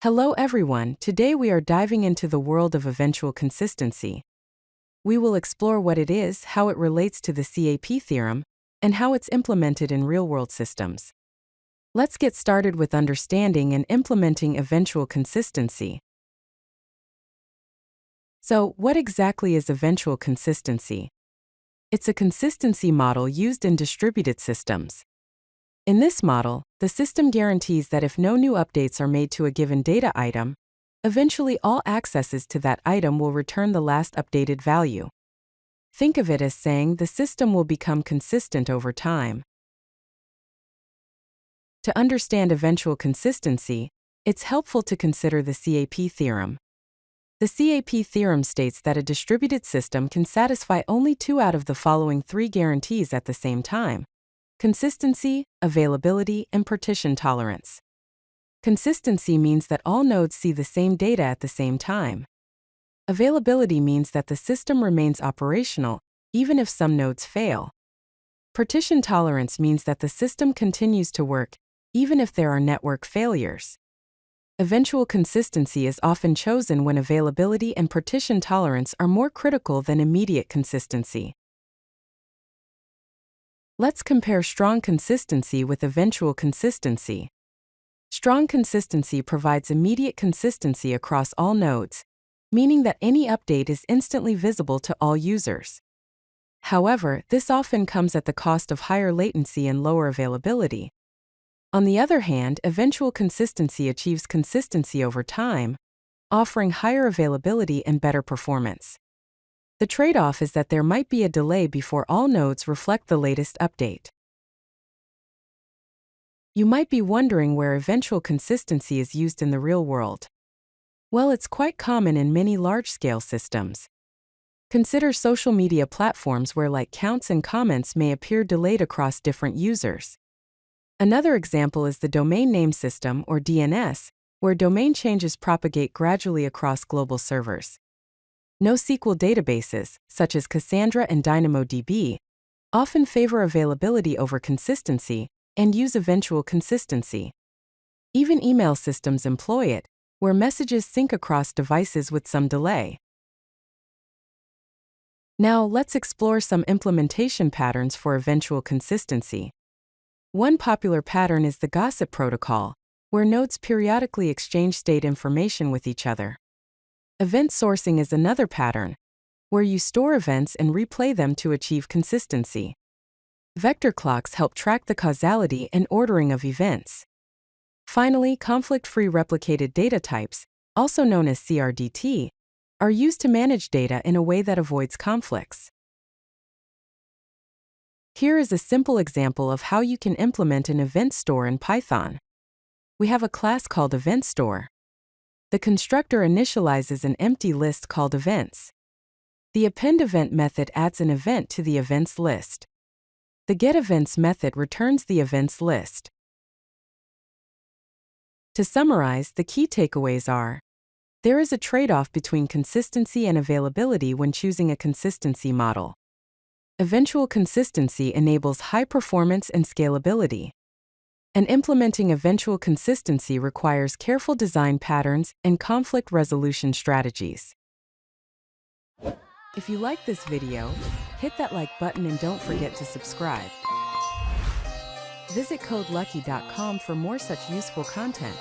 Hello everyone, today we are diving into the world of eventual consistency. We will explore what it is, how it relates to the CAP theorem, and how it's implemented in real-world systems. Let's get started with understanding and implementing eventual consistency. So, what exactly is eventual consistency? It's a consistency model used in distributed systems. In this model, the system guarantees that if no new updates are made to a given data item, eventually all accesses to that item will return the last updated value. Think of it as saying the system will become consistent over time. To understand eventual consistency, it's helpful to consider the CAP theorem. The CAP theorem states that a distributed system can satisfy only two out of the following three guarantees at the same time: consistency, availability, and partition tolerance. Consistency means that all nodes see the same data at the same time. Availability means that the system remains operational, even if some nodes fail. Partition tolerance means that the system continues to work, even if there are network failures. Eventual consistency is often chosen when availability and partition tolerance are more critical than immediate consistency. Let's compare strong consistency with eventual consistency. Strong consistency provides immediate consistency across all nodes, meaning that any update is instantly visible to all users. However, this often comes at the cost of higher latency and lower availability. On the other hand, eventual consistency achieves consistency over time, offering higher availability and better performance. The trade-off is that there might be a delay before all nodes reflect the latest update. You might be wondering where eventual consistency is used in the real world. Well, it's quite common in many large-scale systems. Consider social media platforms where like counts and comments may appear delayed across different users. Another example is the domain name system, or DNS, where domain changes propagate gradually across global servers. NoSQL databases, such as Cassandra and DynamoDB, often favor availability over consistency and use eventual consistency. Even email systems employ it, where messages sync across devices with some delay. Now, let's explore some implementation patterns for eventual consistency. One popular pattern is the gossip protocol, where nodes periodically exchange state information with each other. Event sourcing is another pattern, where you store events and replay them to achieve consistency. Vector clocks help track the causality and ordering of events. Finally, conflict-free replicated data types, also known as CRDT, are used to manage data in a way that avoids conflicts. Here is a simple example of how you can implement an event store in Python. We have a class called EventStore. The constructor initializes an empty list called events. The appendEvent method adds an event to the events list. The getEvents method returns the events list. To summarize, the key takeaways are: there is a trade-off between consistency and availability when choosing a consistency model. Eventual consistency enables high performance and scalability. And implementing eventual consistency requires careful design patterns and conflict resolution strategies. If you like this video, hit that like button and don't forget to subscribe. Visit CodeLucky.com for more such useful content.